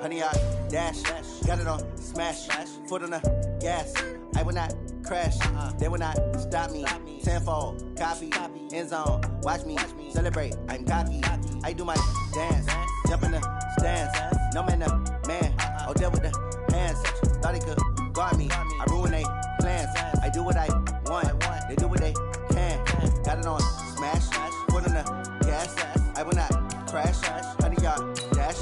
100-yard dash. Got it on smash. Foot on the gas. I will not crash. They will not stop me. Tenfold, copy, end zone. Watch me celebrate. I'm cocky. I do my dance. Jump in the stands. No man, the man. Oh, deal with the hands. Thought he could guard me. I ruin they plans. I do what I want. They do what they can. Got it on smash. Foot on the gas. I will not crash. 100-yard dash.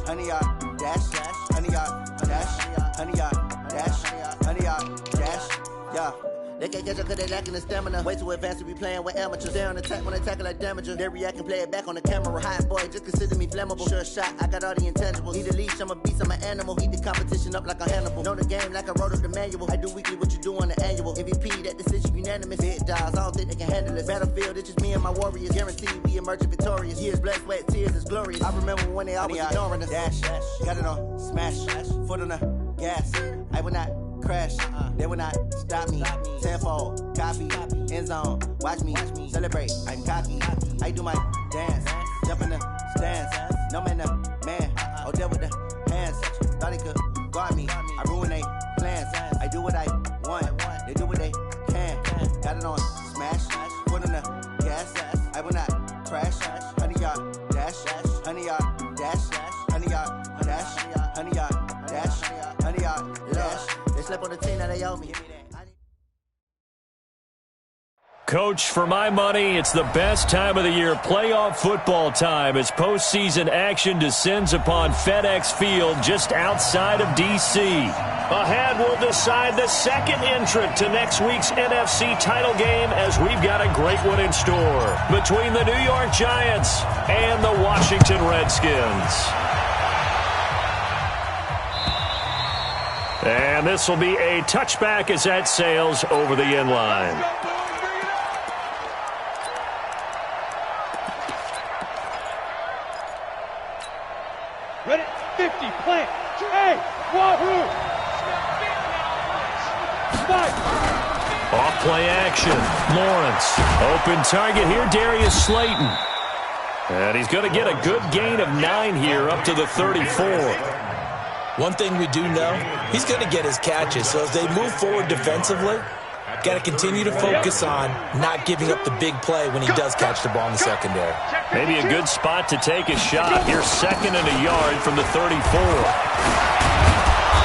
100-yard dash. 100-yard dash. 100-yard dash. 100-yard dash. Yeah. They can't catch up cause they lacking the stamina. Way too advanced to be playing with amateurs. Stay on attack when they tackle like damager. They react and play it back on the camera. Hot boy, just consider me flammable. Sure shot, I got all the intangibles. Need a leash, I'm a beast, I'm an animal. Eat the competition up like a Hannibal. Know the game like I wrote up the manual. I do weekly what you do on the annual. MVP, that decision unanimous. Big dials, I don't think they can handle this. Battlefield, it's just me and my warriors. Guaranteed we emerging victorious. Years, blood, sweat, tears, is glorious. I remember when they always ignoring us. Dash, got it on smash. Foot on the gas. I will not crash. They will not stop me. Tenfold, copy, end zone. Watch me celebrate. I'm cocky. I do my dance. Jump in the stands. No man, the man. Oh, deal with the hands. Thought he could guard me. I ruin they plans. I do what I want. They do what they can. Got it on smash. Foot on the gas. I will not crash. 100-yard dash. 100-yard dash. 100-yard dash. 100-yard dash. 100-yard dash. They slept on the team, now they owe me. Coach, for my money, it's the best time of the year, playoff football time, as postseason action descends upon FedEx Field just outside of D.C. Ahead, we'll decide the second entrant to next week's NFC title game, as we've got a great one in store between the New York Giants and the Washington Redskins. And this will be a touchback as that sails over the end line. Ready, 50, plant, hey, wahoo! Off play action, Lawrence. Open target here, Darius Slayton. And he's going to get a good gain of 9 here up to the 34. One thing we do know, he's going to get his catches. So as they move forward defensively, got to continue to focus on not giving up the big play when he does catch the ball in the secondary. Maybe a good spot to take a shot. Here's 2nd and a yard from the 34.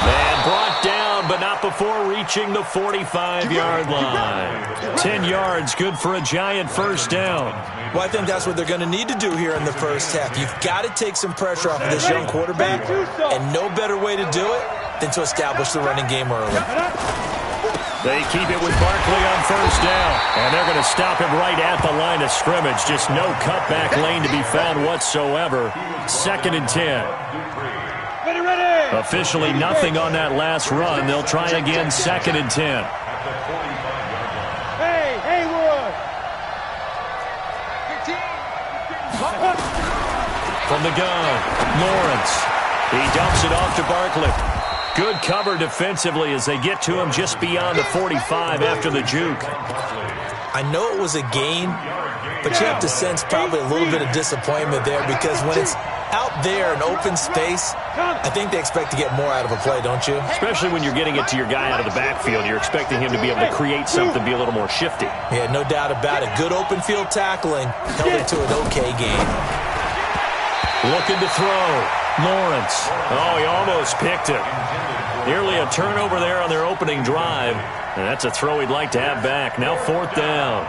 And brought down, but not before reaching the 45-yard line. 10 yards, good for a Giant first down. Well, I think that's what they're going to need to do here in the first half. You've got to take some pressure off of this young quarterback, and no better way to do it than to establish the running game early. They keep it with Barkley on first down, and they're going to stop him right at the line of scrimmage. Just no cutback lane to be found whatsoever. 2nd and 10. Officially nothing on that last run. They'll try again 2nd and 10. From the gun, Lawrence. He dumps it off to Barkley. Good cover defensively as they get to him just beyond the 45 after the juke. I know it was a gain, but you have to sense probably a little bit of disappointment there, because when it's out there in open space, I think they expect to get more out of a play, don't you? Especially when you're getting it to your guy out of the backfield. You're expecting him to be able to create something, be a little more shifty. Yeah, no doubt about it. Good open field tackling. Held it to an okay game. Looking to throw. Lawrence. Oh, he almost picked it. Nearly a turnover there on their opening drive. And that's a throw he'd like to have back. Now 4th down.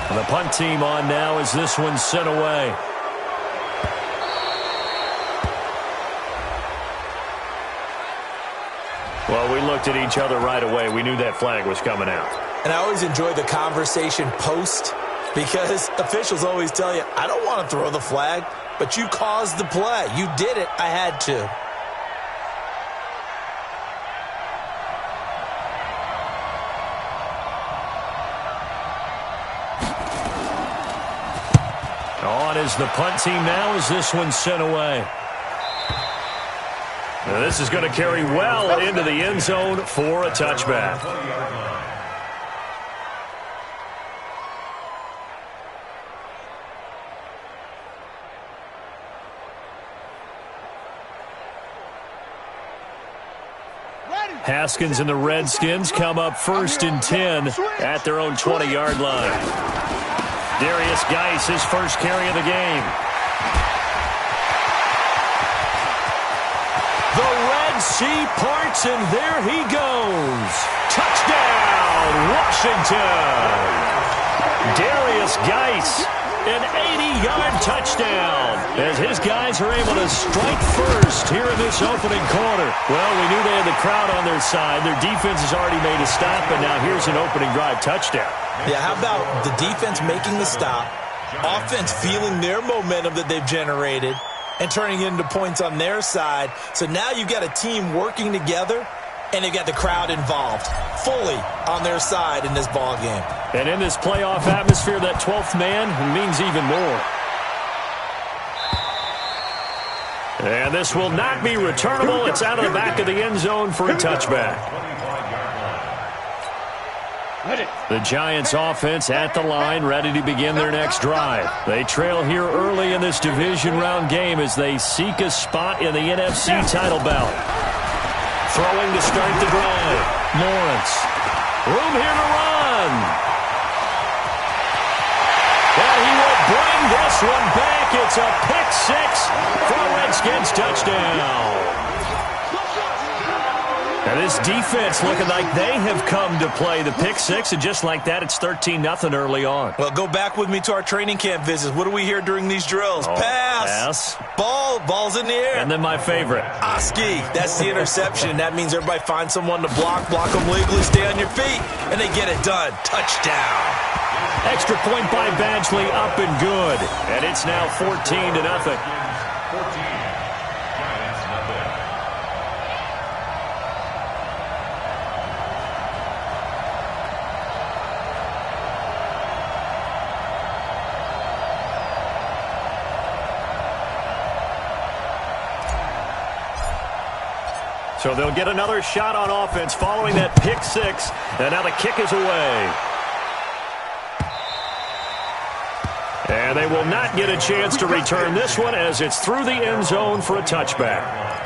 And the punt team on now as this one's sent away. Well, we looked at each other right away. We knew that flag was coming out. And I always enjoy the conversation post, because officials always tell you, I don't want to throw the flag, but you caused the play. You did it. I had to. On is the punt team now as this one's sent away. Now this is going to carry well into the end zone for a touchback. Haskins and the Redskins come up 1st and 10 at their own 20-yard line. Darius Geis, his first carry of the game. The Red Sea parts, and there he goes. Touchdown, Washington. Darius Geis, an 80-yard touchdown, as his guys are able to strike first here in this opening quarter. Well, we knew they had the crowd on their side. Their defense has already made a stop, and now here's an opening drive touchdown. Yeah, how about the defense making the stop, offense feeling their momentum that they've generated, and turning it into points on their side. So now you've got a team working together, and they've got the crowd involved fully on their side in this ball game. And in this playoff atmosphere, that 12th man means even more. And this will not be returnable. It's out of the back of the end zone for a touchback. The Giants offense at the line, ready to begin their next drive. They trail here early in this division round game as they seek a spot in the NFC title bout. Throwing to start the drive. Lawrence. Room here to run. And he will bring this one back. It's a pick six for a Redskins touchdown. Now this defense looking like they have come to play the pick six, and just like that, it's 13-0 early on. Well, go back with me to our training camp visits. What do we hear during these drills? Pass. Ball's in the air. And then my favorite. Oski. That's the interception. That means everybody finds someone to block them legally, stay on your feet, and they get it done. Touchdown. Extra point by Badgley, up and good. And it's now 14-0. So they'll get another shot on offense following that pick six. And now the kick is away. And they will not get a chance to return this one as it's through the end zone for a touchback.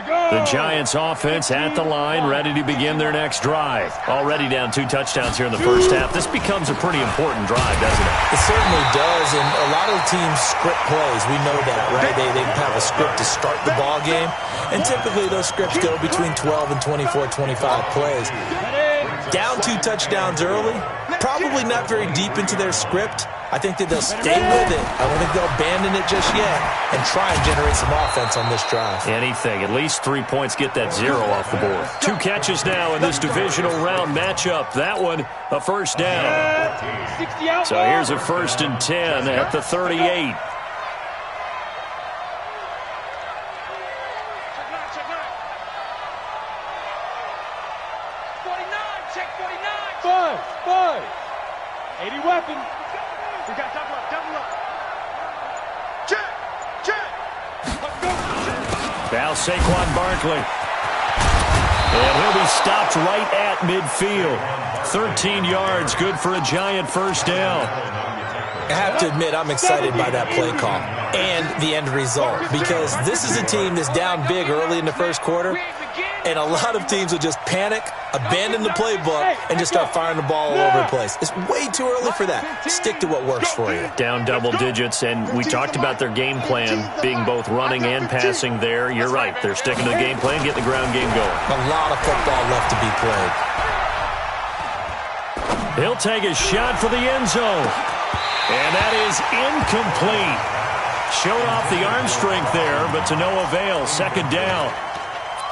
The Giants offense at the line, ready to begin their next drive. Already down 2 touchdowns here in the first half. This becomes a pretty important drive, doesn't it? It certainly does, and a lot of teams script plays. We know that, right? They have a script to start the ball game, and typically those scripts go between 12 and 24, 25 plays. Down 2 touchdowns early, probably not very deep into their script. I think that they'll stay with it. I don't think they'll abandon it just yet and try and generate some offense on this drive. Anything. At least 3 points, get that 0 off the board. 2 catches now in this divisional round matchup. That one, a first down. So here's a 1st and 10 at the 38. Five. 80 weapons. We got double up. Check. Now Saquon Barkley. And he'll be stopped right at midfield. 13 yards, good for a Giant first down. I have to admit, I'm excited by that play call and the end result, because this is a team that's down big early in the first quarter, and a lot of teams will just panic, abandon the playbook, and just start firing the ball all over the place. It's way too early for that. Stick to what works for you. Down double digits, and we talked about their game plan being both running and passing there. You're right. They're sticking to the game plan, getting the ground game going. A lot of football left to be played. He'll take a shot for the end zone. And that is incomplete. Showed off the arm strength there, but to no avail. Second down.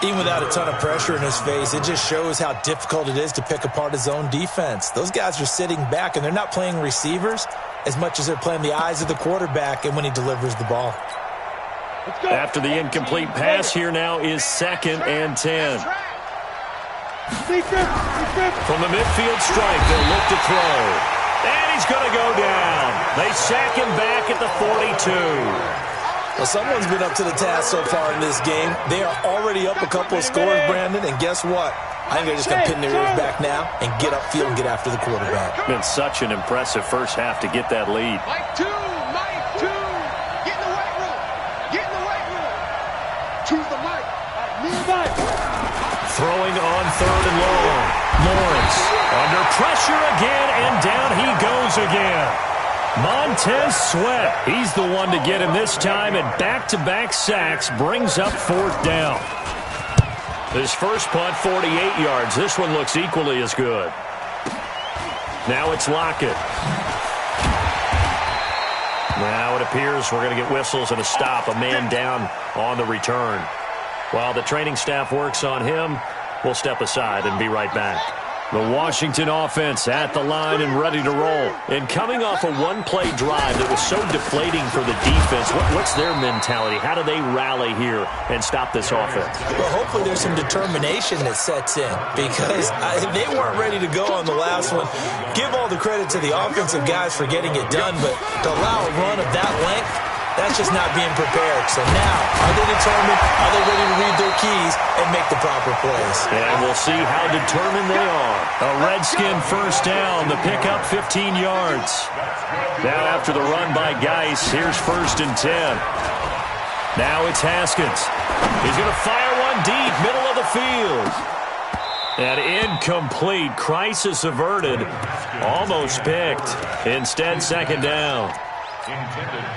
Even without a ton of pressure in his face, it just shows how difficult it is to pick apart his own defense. Those guys are sitting back, and they're not playing receivers as much as they're playing the eyes of the quarterback and when he delivers the ball. After the incomplete pass, here now is 2nd and 10. From the midfield strike, they'll look to throw. And he's going to go down. They sack him back at the 42. Well, someone's been up to the task so far in this game. They are already up a couple of scores, Brandon, and guess what? I think they're just going to pin their ears back now and get upfield and get after the quarterback. Been such an impressive first half to get that lead. Mike two. Get in the weight room. To the mic. Move back. Throwing on 3rd and long. Lawrence under pressure again, and down he goes again. Montez Sweat, he's the one to get him this time, and back-to-back sacks brings up 4th down. His first punt, 48 yards. This one looks equally as good. Now it's Lockett. Now it appears we're going to get whistles and a stop. A man down on the return. While the training staff works on him, we'll step aside and be right back. The Washington offense at the line and ready to roll. And coming off a one-play drive that was so deflating for the defense, what's their mentality? How do they rally here and stop this offense? Well, hopefully there's some determination that sets in because they weren't ready to go on the last one. Give all the credit to the offensive guys for getting it done, but to allow a run of that length, that's just not being prepared. So now, are they determined? Are they ready to read their keys and make the proper plays? And we'll see how determined they are. A Redskin first down. The pickup 15 yards. Now after the run by Geis, here's 1st and 10. Now it's Haskins. He's going to fire one deep, middle of the field. And incomplete. Crisis averted. Almost picked. Instead, 2nd down.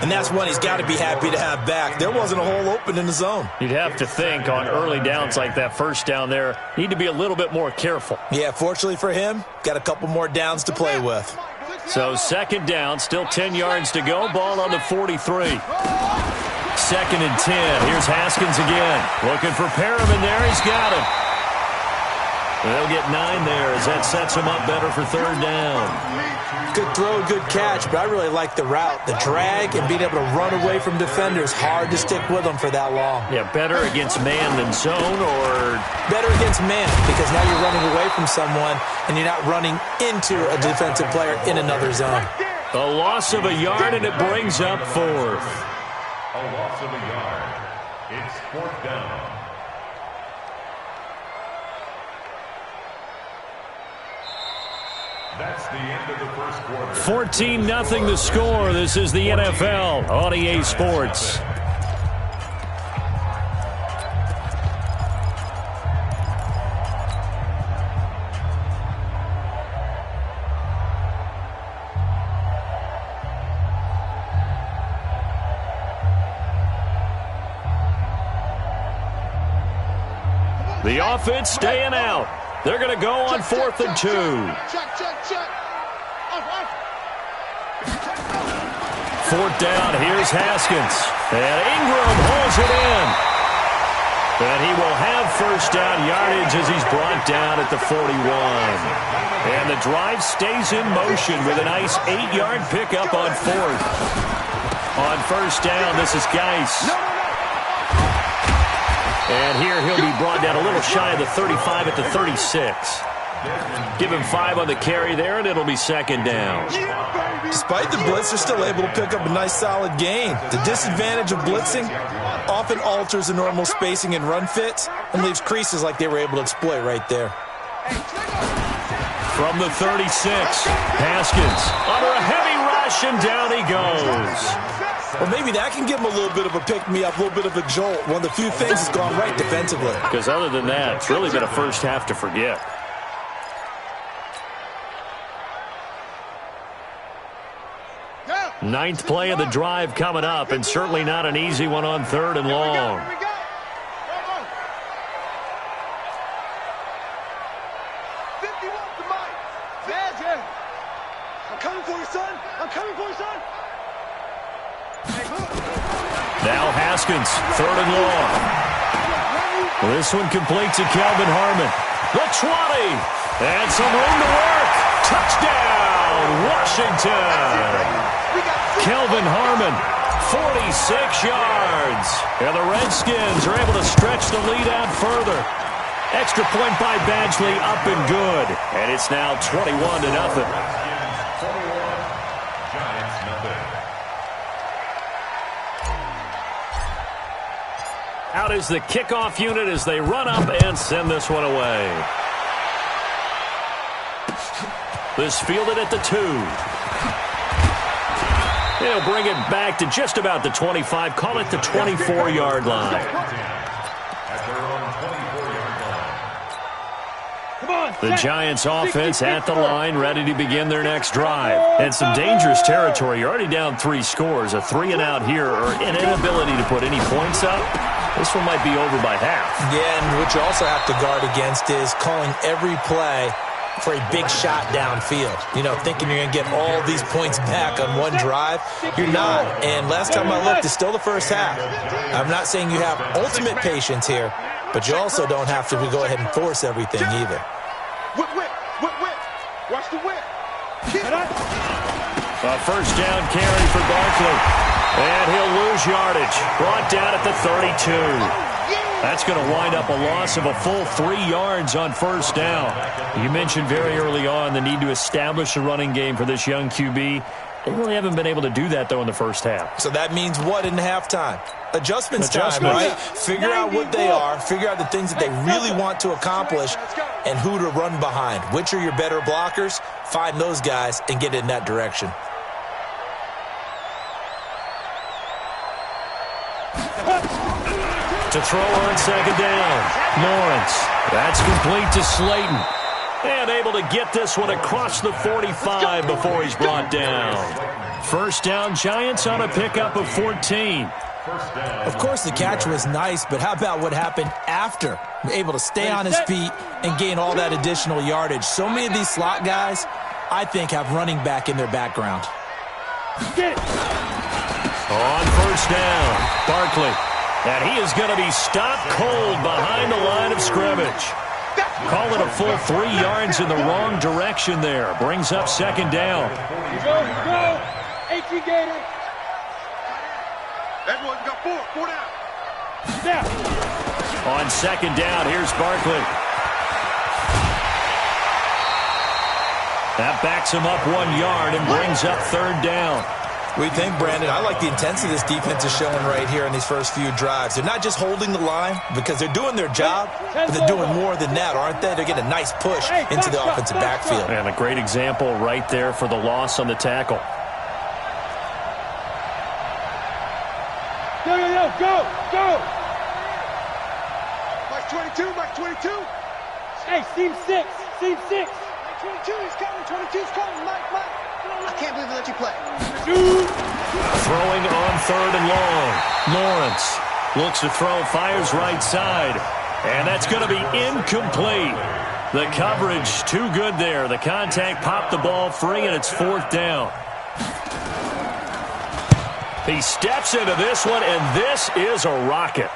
And that's one he's got to be happy to have back. There wasn't a hole open in the zone. You'd have to think on early downs like that first down there, need to be a little bit more careful. Yeah, fortunately for him, got a couple more downs to play with. So 2nd down, still 10 yards to go. Ball on the 43. 2nd and 10. Here's Haskins again. Looking for Perriman there. He's got him. They'll get 9 there as that sets him up better for 3rd down. Good throw, good catch, but I really like the route. The drag and being able to run away from defenders, hard to stick with them for that long. Yeah, better against man than zone, or? Better against man, because now you're running away from someone and you're not running into a defensive player in another zone. A loss of a yard, and it brings up 4th. A loss of a yard. It's 4th down. That's the end of the first quarter. 14-0 the score. This is the NFL on EA Sports. The offense staying out. They're going to go on 4th and 2. Check. 4th down, here's Haskins. And Ingram holds it in. And he will have 1st down yardage as he's brought down at the 41. And the drive stays in motion with a nice 8-yard pickup on 4th. On 1st down, this is Geis. And here he'll be brought down a little shy of the 35 at the 36. Give him 5 on the carry there, and it'll be 2nd down. Despite the blitz, they're still able to pick up a nice solid gain. The disadvantage of blitzing often alters the normal spacing and run fits and leaves creases like they were able to exploit right there. From the 36, Haskins under a heavy rush, and down he goes. Well, maybe that can give him a little bit of a pick-me-up, a little bit of a jolt. One of the few things that's gone right defensively. Because other than that, it's really been a first half to forget. Ninth play of the drive coming up, and certainly not an easy one on 3rd and long. Now Haskins, 3rd and long. This one complete to Kelvin Harmon. The 20, and some room to work. Touchdown, Washington. Kelvin Harmon, 46 yards. And the Redskins are able to stretch the lead out further. Extra point by Badgley, up and good. And it's now 21-0. Out is the kickoff unit as they run up and send this one away. This fielded at the 2. He'll bring it back to just about the 25. Call it the 24-yard line. At their own 24-yard line. The Giants offense at the line, ready to begin their next drive. And some dangerous territory. You're already down 3 scores. A 3-and-out here, or an inability to put any points up. This one might be over by half. Yeah, and what you also have to guard against is calling every play for a big shot downfield. You know, thinking you're going to get all these points back on one drive. You're not. And last time I looked, it's still the first half. I'm not saying you have ultimate patience here, but you also don't have to go ahead and force everything either. Whip. Watch the whip. A first down carry for Barkley. And he'll lose yardage. Brought down at the 32. That's going to wind up a loss of a full 3 yards on first down. You mentioned very early on the need to establish a running game for this young QB. They really haven't been able to do that, though, in the first half. So that means what in halftime? Adjustments time, right? Figure out what they are, figure out the things that they really want to accomplish, and who to run behind. Which are your better blockers? Find those guys and get in that direction. To throw on second down. Lawrence. That's complete to Slayton. And able to get this one across the 45 before he's brought down. First down, Giants on a pickup of 14. Of course, the catch was nice, but how about what happened after? Able to stay on his feet and gain all that additional yardage. So many of these slot guys, I think, have running back in their background. On first down, Barkley. And he is going to be stopped cold behind the line of scrimmage. Call it a full 3 yards in the wrong direction there. Brings up second down. Here we go. 18 Gator. Everyone got 4 down. Now. On second down, here's Barkley. That backs him up 1 yard and brings up third down. What do you think, Brandon? I like the intensity this defense is showing right here in these first few drives. They're not just holding the line because they're doing their job, but they're doing more than that, aren't they? They're getting a nice push into the offensive backfield. And a great example right there for the loss on the tackle. Go. Mike 22. Hey, seam 6. 22, he's coming. 22's coming. Mike. I can't believe they let you play. Throwing on third and long. Lawrence looks to throw, fires right side. And that's going to be incomplete. The coverage too good there. The contact popped the ball free, and it's fourth down. He steps into this one, and this is a rocket.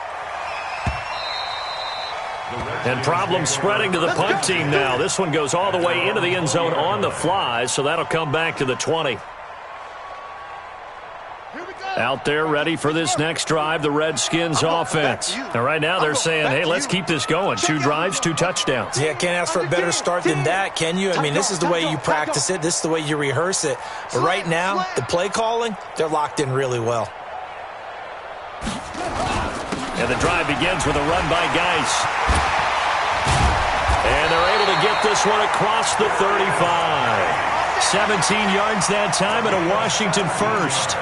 And problems spreading to the punt team now. This one goes all the way into the end zone on the fly, so that'll come back to the 20. Out there ready for this next drive, the Redskins offense. And right now they're saying, hey, let's keep this going. 2 drives, 2 touchdowns. Yeah, can't ask for a better start than that, can you? I mean, this is the way you practice it. This is the way you rehearse it. But right now, the play calling, they're locked in really well. And the drive begins with a run by Geis. And they're able to get this one across the 35. 17 yards that time and a Washington first.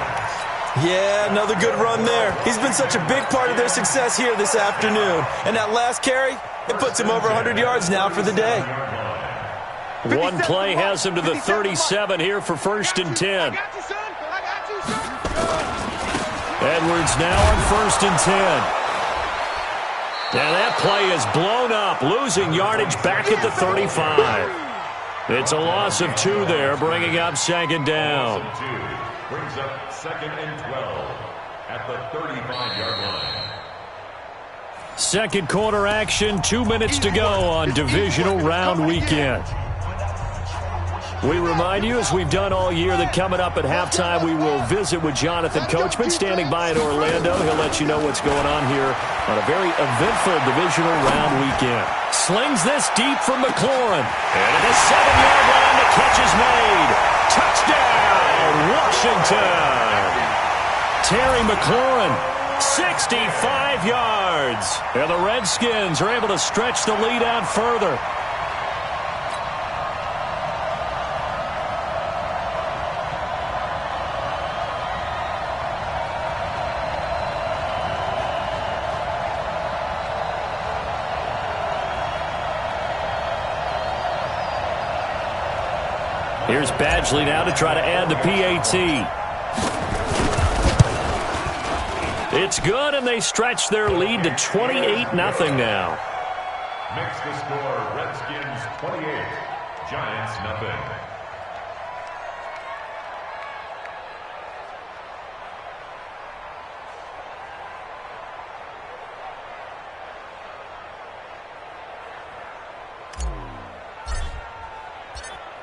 Yeah, another good run there. He's been such a big part of their success here this afternoon. And that last carry, it puts him over 100 yards now for the day. One play has him to the 37 here for first and 10. Edwards now on first and 10. And that play is blown up, losing yardage back at the 35. It's a loss of 2 there, bringing up second down. Brings up second and 12 at the 35-yard line. Second quarter action, 2 minutes to go on divisional round weekend. We remind you, as we've done all year, that coming up at halftime, we will visit with Jonathan Coachman, standing by in Orlando. He'll let you know what's going on here on a very eventful divisional round weekend. Slings this deep from McLaurin. And at the 7-yard line, the catch is made. Touchdown, Washington. Terry McLaurin, 65 yards. And the Redskins are able to stretch the lead out further. Here's Badgley now to try to add the PAT. It's good, and they stretch their lead to 28-0 now. Makes the score Redskins 28, Giants nothing.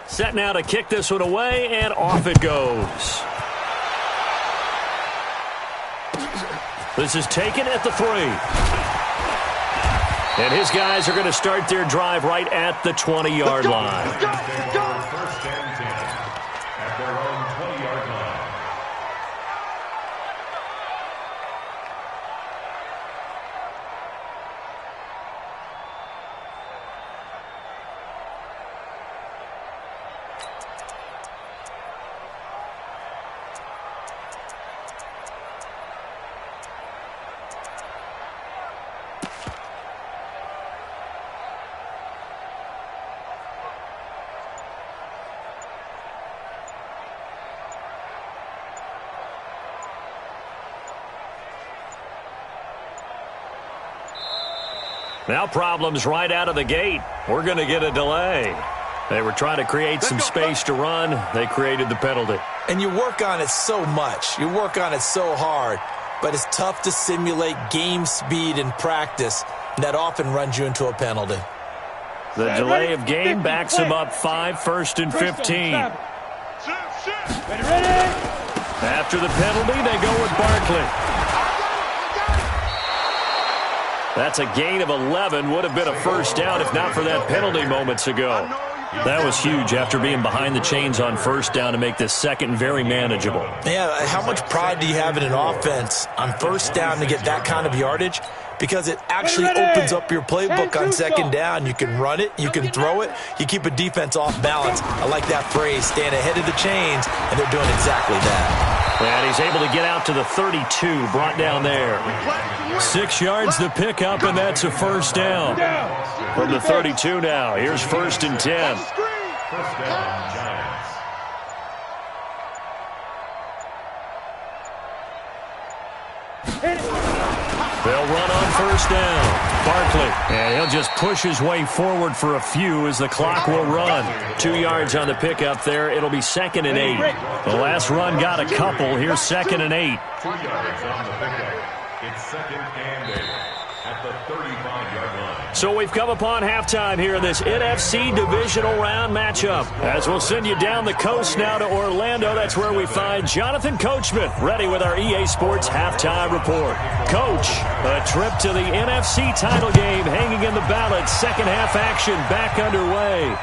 Set now to kick this one away, and off it goes. This is taken at the 3. And his guys are going to start their drive right at the 20-yard line. First and 10 at their own 20-yard line. Now problems right out of the gate. We're going to get a delay. They were trying to create some space to run. They created the penalty. And you work on it so much. You work on it so hard. But it's tough to simulate game speed in practice. And that often runs you into a penalty. The delay of game backs him up 5, first and 15. After the penalty, they go with Barkley. That's a gain of 11. Would have been a first down if not for that penalty moments ago. That was huge after being behind the chains on first down to make this second very manageable. Yeah, how much pride do you have in an offense on first down to get that kind of yardage? Because it actually opens up your playbook on second down. You can run it, you can throw it, you keep a defense off balance. I like that phrase, staying ahead of the chains, and they're doing exactly that. And he's able to get out to the 32, brought down there. 6 yards the pickup, and that's a first down. From the 32 now, here's first and 10. First down, Giants. They'll run on first down. Barkley, and he'll just push his way forward for a few as the clock will run. 2 yards on the pickup there. It'll be second and 8. The last run got a couple. Here's second and 8. 2 yards on the pickup. It's second and 8 at the 35-yard line. So we've come upon halftime here in this NFC Divisional Round matchup. As we'll send you down the coast now to Orlando, that's where we find Jonathan Coachman, ready with our EA Sports Halftime Report. Coach, a trip to the NFC title game hanging in the balance. Second half action back underway.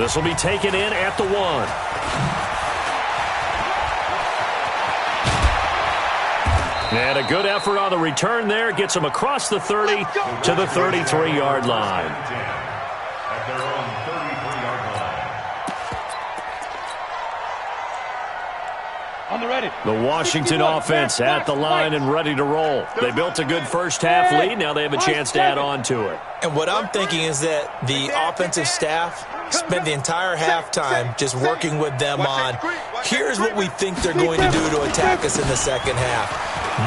This will be taken in at the 1. And a good effort on the return there. Gets them across the 30 to the 33-yard line. At their own 33-yard line. On the ready. The Washington offense at the line and ready to roll. They built a good first half lead. Now they have a chance to add on to it. And what I'm thinking is that the offensive staff spent the entire halftime just working with them on, here's what we think they're going to do to attack us in the second half.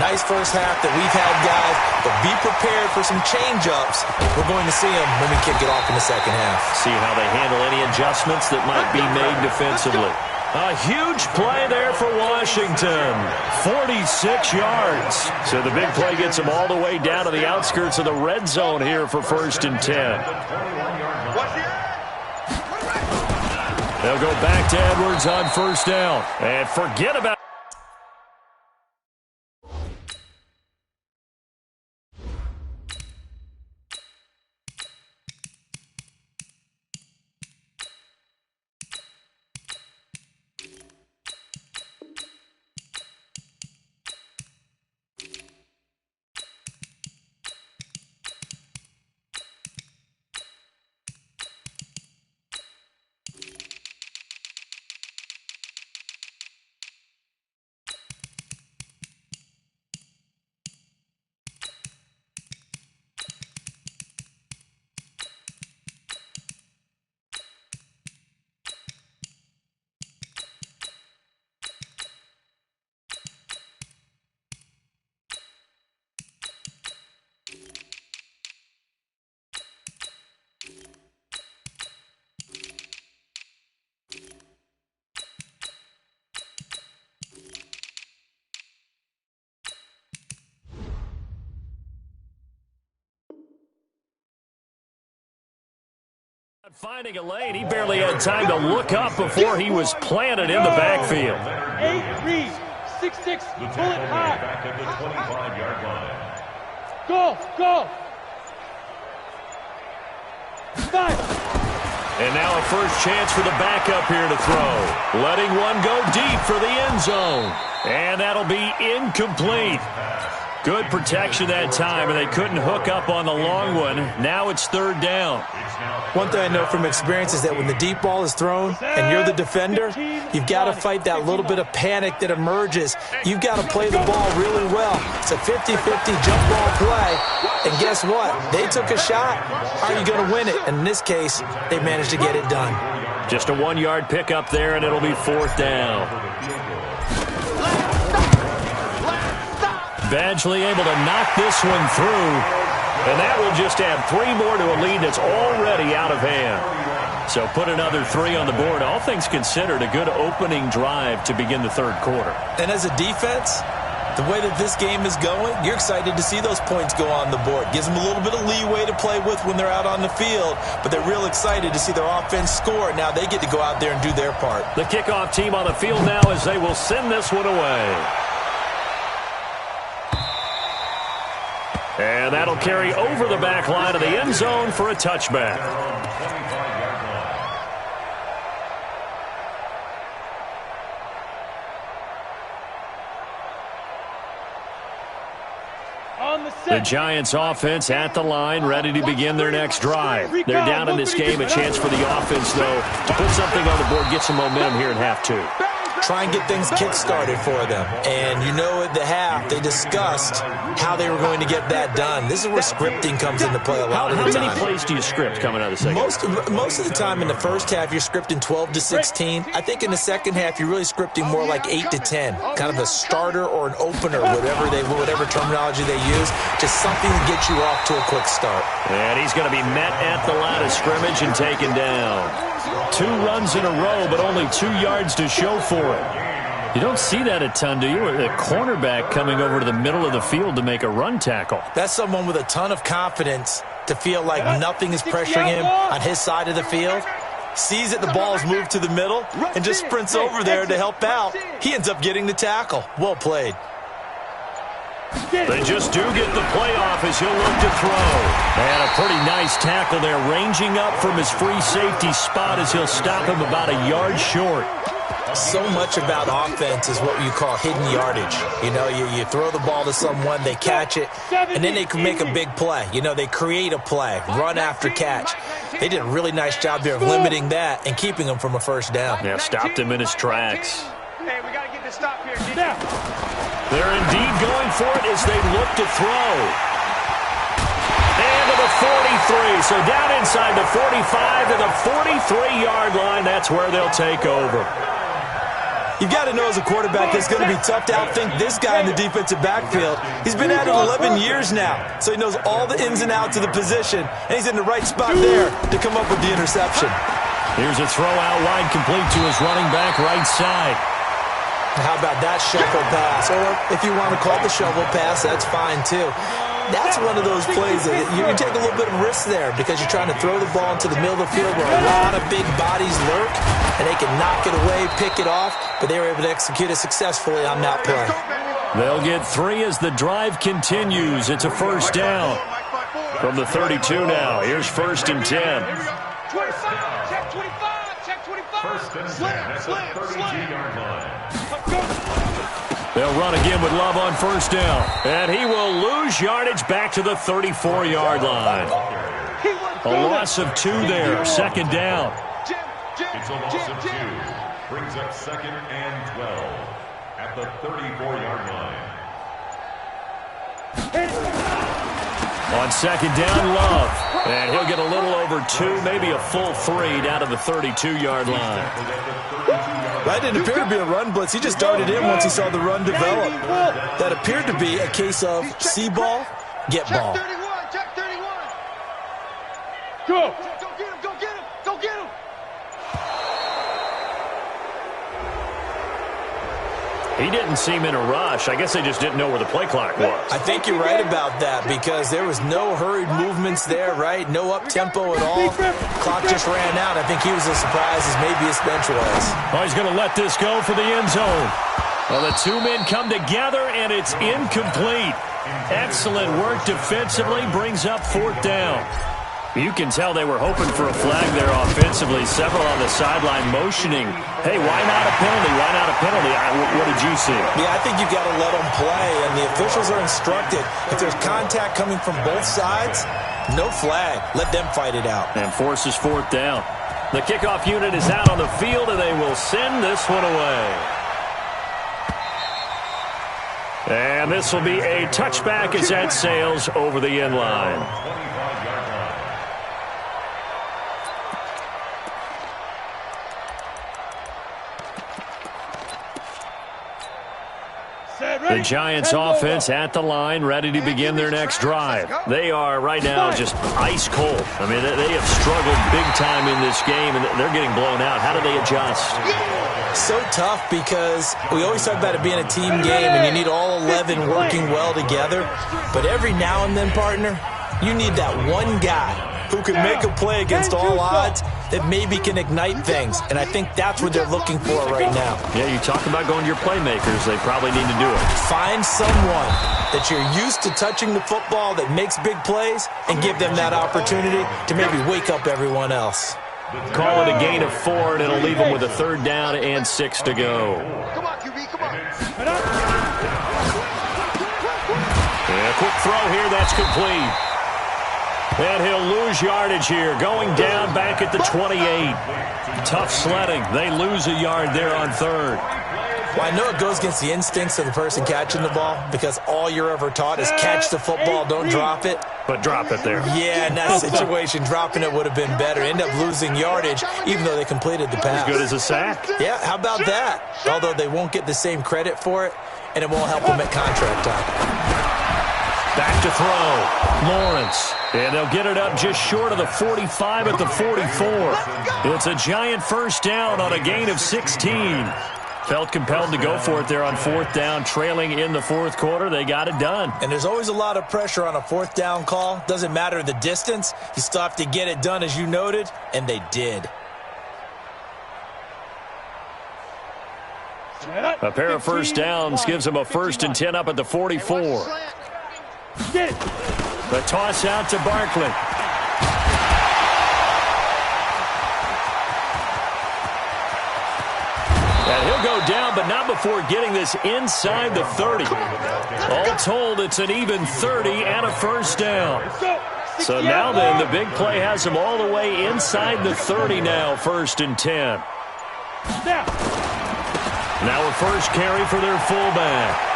Nice first half that we've had, guys, but be prepared for some change-ups. We're going to see them when we kick it off in the second half. See how they handle any adjustments that might be made defensively. A huge play there for Washington. 46 yards. So the big play gets them all the way down to the outskirts of the red zone here for first and 10. They'll go back to Edwards on first down. And forget about Finding a lane, he barely had time to look up before he was planted in the backfield. 8-3, 6-6, pull it high. Back at the 25-yard line. Go. 5. And now a first chance for the backup here to throw. Letting one go deep for the end zone. And that'll be incomplete. Good protection that time, and they couldn't hook up on the long one. Now it's third down. One thing I know from experience is that when the deep ball is thrown and you're the defender, you've got to fight that little bit of panic that emerges. You've got to play the ball really well. It's a 50-50 jump ball play. And guess what? They took a shot. How are you going to win it? And in this case, they managed to get it done. Just a 1-yard pickup there, and it'll be fourth down. Badgley able to knock this one through, and that will just add 3 more to a lead that's already out of hand. So put another 3 on the board. All things considered, a good opening drive to begin the third quarter. And as a defense, the way that this game is going, you're excited to see those points go on the board. Gives them a little bit of leeway to play with when they're out on the field, but they're real excited to see their offense score. Now they get to go out there and do their part. The kickoff team on the field now as they will send this one away. And that'll carry over the back line of the end zone for a touchback. The Giants offense at the line, ready to begin their next drive. They're down in this game. A chance for the offense, though, to put something on the board, get some momentum here in half 2. Try and get things kick-started for them. And you know at the half, they discussed how they were going to get that done. This is where scripting comes into play a lot of the time. How many plays do you script coming out of the second? Most of the time in the first half, you're scripting 12 to 16. I think in the second half, you're really scripting more like 8 to 10. Kind of a starter or an opener, whatever terminology they use. Just something to get you off to a quick start. And he's going to be met at the line of scrimmage and taken down. 2 runs in a row, but only 2 yards to show for it. You don't see that a ton, do you? A cornerback coming over to the middle of the field to make a run tackle. That's someone with a ton of confidence to feel like nothing is pressuring him on his side of the field. Sees that the ball's moved to the middle and just sprints over there to help out. He ends up getting the tackle. Well played. They just do get the play off as he'll look to throw. And a pretty nice tackle there, ranging up from his free safety spot as he'll stop him about a yard short. So much about offense is what you call hidden yardage. You know, you throw the ball to someone, they catch it, and then they can make a big play. You know, they create a play, run after catch. They did a really nice job there of limiting that and keeping him from a first down. Yeah, stopped him in his tracks. Hey, we got to get this stop here. They're indeed going for it as they look to throw. And to the 43. So down inside the 45 to the 43-yard line. That's where they'll take over. You've got to know as a quarterback it's going to be tough to outthink this guy in the defensive backfield. He's been at it 11 years now, so he knows all the ins and outs of the position, and he's in the right spot there to come up with the interception. Here's a throw out wide, complete to his running back right side. How about that shovel pass? Or if you want to call it the shovel pass, that's fine too. That's one of those plays that you take a little bit of risk there because you're trying to throw the ball into the middle of the field where a lot of big bodies lurk, and they can knock it away, pick it off, but they were able to execute it successfully on that play. They'll get 3 as the drive continues. It's a first down from the 32 now. Here's 1st and 10. 25, check 25, check 25. First and 10 at the 32-yard line. They'll run again with Love on first down. And he will lose yardage back to the 34-yard line. A loss of 2 there, second down. It's a loss of 2. Brings up 2nd and 12 at the 34-yard line. On second down, Love. And he'll get a little over 2, maybe a full 3 down to the 32-yard line. That didn't appear to be a run blitz. He just darted in once he saw the run develop. That appeared to be a case of see ball, get ball. Check 31, check 31. Go. Go get him, go get him, go get him. He didn't seem in a rush. I guess they just didn't know where the play clock was. I think you're right about that because there was no hurried movements there, right? No up-tempo at all. Clock just ran out. I think he was as surprised as maybe his bench was. Oh, he's going to let this go for the end zone. Well, the two men come together, and it's incomplete. Excellent work defensively, brings up 4th down. You can tell they were hoping for a flag there offensively. Several on the sideline motioning. Hey, why not a penalty? Why not a penalty? What did you see? Yeah, I think you've got to let them play, and the officials are instructed. If there's contact coming from both sides, no flag. Let them fight it out. And forces 4th down. The kickoff unit is out on the field, and they will send this one away. And this will be a touchback as that sails over the end line. The Giants offense at the line, ready to begin their next drive. They are right now just ice cold. I mean, they have struggled big time in this game, and they're getting blown out. How do they adjust? So tough because we always talk about it being a team game, and you need all 11 working well together. But every now and then, partner, you need that one guy who can make a play against all odds that maybe can ignite things. And I think that's what they're looking for right now. Yeah, you talk about going to your playmakers. They probably need to do it. Find someone that you're used to touching the football that makes big plays and give them that opportunity to maybe wake up everyone else. Call it a gain of 4, and it'll leave them with a 3rd down and 6 to go. Come on, QB, come on. Yeah, quick throw here. That's complete. And he'll lose yardage here, going down back at the 28. Tough sledding. They lose a yard there on 3rd. Well, I know it goes against the instincts of the person catching the ball because all you're ever taught is catch the football, don't drop it. But drop it there. Yeah, in that situation, dropping it would have been better. End up losing yardage, even though they completed the pass. As good as a sack. Yeah, how about that? Although they won't get the same credit for it, and it won't help them at contract time. Back to throw. Lawrence. And they'll get it up just short of the 45 at the 44. It's a Giant 1st down on a gain of 16. Felt compelled to go for it there on 4th down, trailing in the 4th quarter. They got it done. And there's always a lot of pressure on a 4th down call. Doesn't matter the distance. You still have to get it done, as you noted, and they did. A pair of 1st downs gives them a 1st and 10 up at the 44. The toss out to Barkley. And he'll go down, but not before getting this inside the 30. All told, it's an even 30 and a 1st down. So now then, the big play has them all the way inside the 30 now, 1st and 10. Now a first carry for their fullback.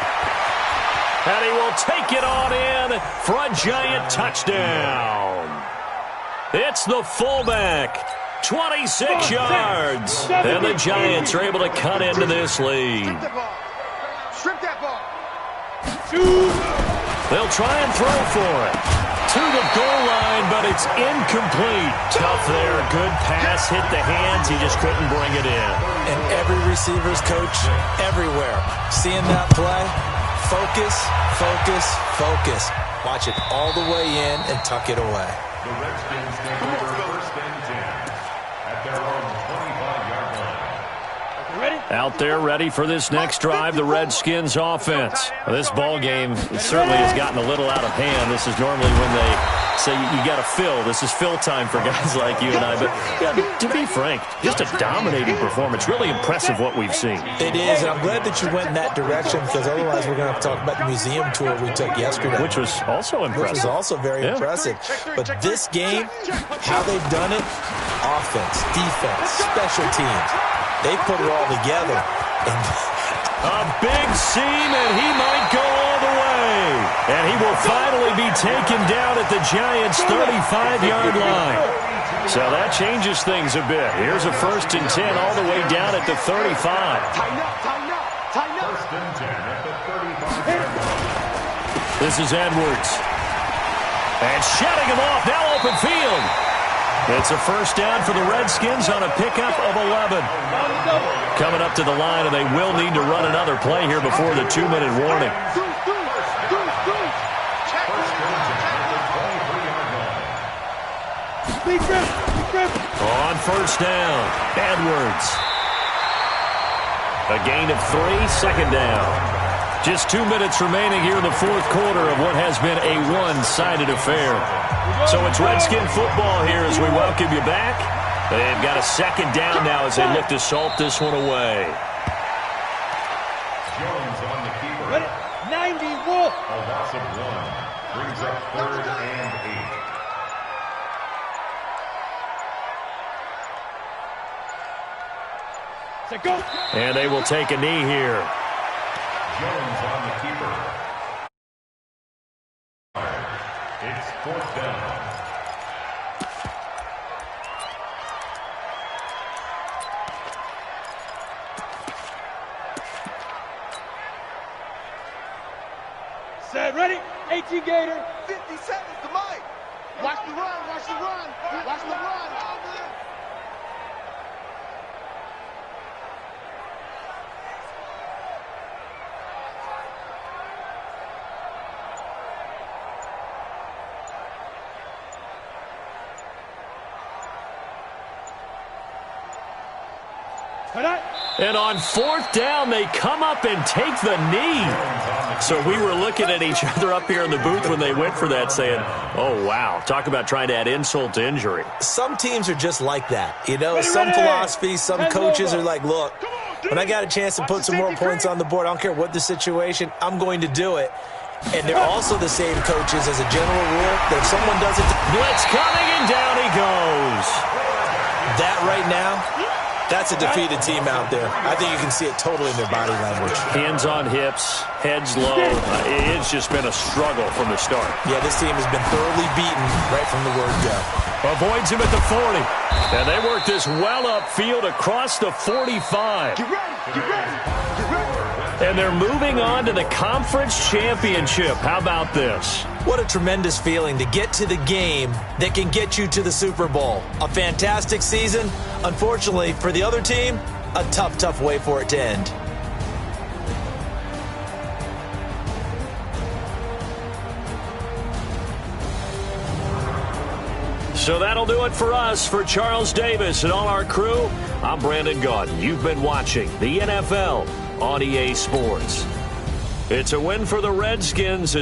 And he will take it on in for a Giant touchdown. It's the fullback, 26 yards. And the Giants are able to cut into this lead. Strip that ball. They'll try and throw for it. To the goal line, but it's incomplete. Tough there. Good pass. Hit the hands. He just couldn't bring it in. And every receiver's coach everywhere. Seeing that play, focus, focus, focus. Watch it all the way in and tuck it away. The Redskins take over 1st and 10 at their own 25-yard line. Out there ready for this next drive, the Redskins offense. Well, this ball game certainly has gotten a little out of hand. This is normally when they say you got to fill. This is fill time for guys like you and I. But yeah, to be frank, just a dominating performance. Really impressive what we've seen. It is, and I'm glad that you went in that direction because otherwise we're going to have to talk about the museum tour we took yesterday. Which was also impressive. Which was also very impressive. But this game, how they've done it, offense, defense, special teams. They put it all together. A big seam, and he might go all the way. And he will finally be taken down at the Giants' 35-yard line. So that changes things a bit. Here's a 1st and 10 all the way down at the 35. Tighten up, tighten up, tighten up. 1st and 10 at the 35-yard line. This is Edwards. And shutting him off, now open field. It's a first down for the Redskins on a pickup of 11. Coming up to the line, and they will need to run another play here before the 2-minute warning. On first down, Edwards. A gain of 3, second down. Just 2 minutes remaining here in the fourth quarter of what has been a one-sided affair. So it's Redskin football here as we welcome you back. They've got a second down now as they look to salt this one away. Jones on the keeper. 90, Wolf. A loss of 1. Brings up 3rd and 8. Go. And they will take a knee here. Jones on the keeper. It's 4th down. Set, ready? 18 Gator. 50 seconds to Mike. Watch the run, watch the run. Watch the run. And on 4th down, they come up and take the knee. So we were looking at each other up here in the booth when they went for that saying, oh, wow, talk about trying to add insult to injury. Some teams are just like that. You know, some philosophies, some coaches are like, look, when I got a chance to put some more points on the board, I don't care what the situation, I'm going to do it. And they're also the same coaches as a general rule that if someone does it. Blitz coming, and down he goes. That right now, that's a defeated team out there. I think you can see it totally in their body language. Hands on hips, heads low. It's just been a struggle from the start. Yeah, this team has been thoroughly beaten right from the word go. Avoids him at the 40. And they work this well upfield across the 45. Get ready, get ready, get ready. And they're moving on to the conference championship. How about this? What a tremendous feeling to get to the game that can get you to the Super Bowl. A fantastic season. Unfortunately, for the other team, a tough, tough way for it to end. So that'll do it for us. For Charles Davis and all our crew, I'm Brandon Gaudin. You've been watching the NFL on EA Sports. It's a win for the Redskins.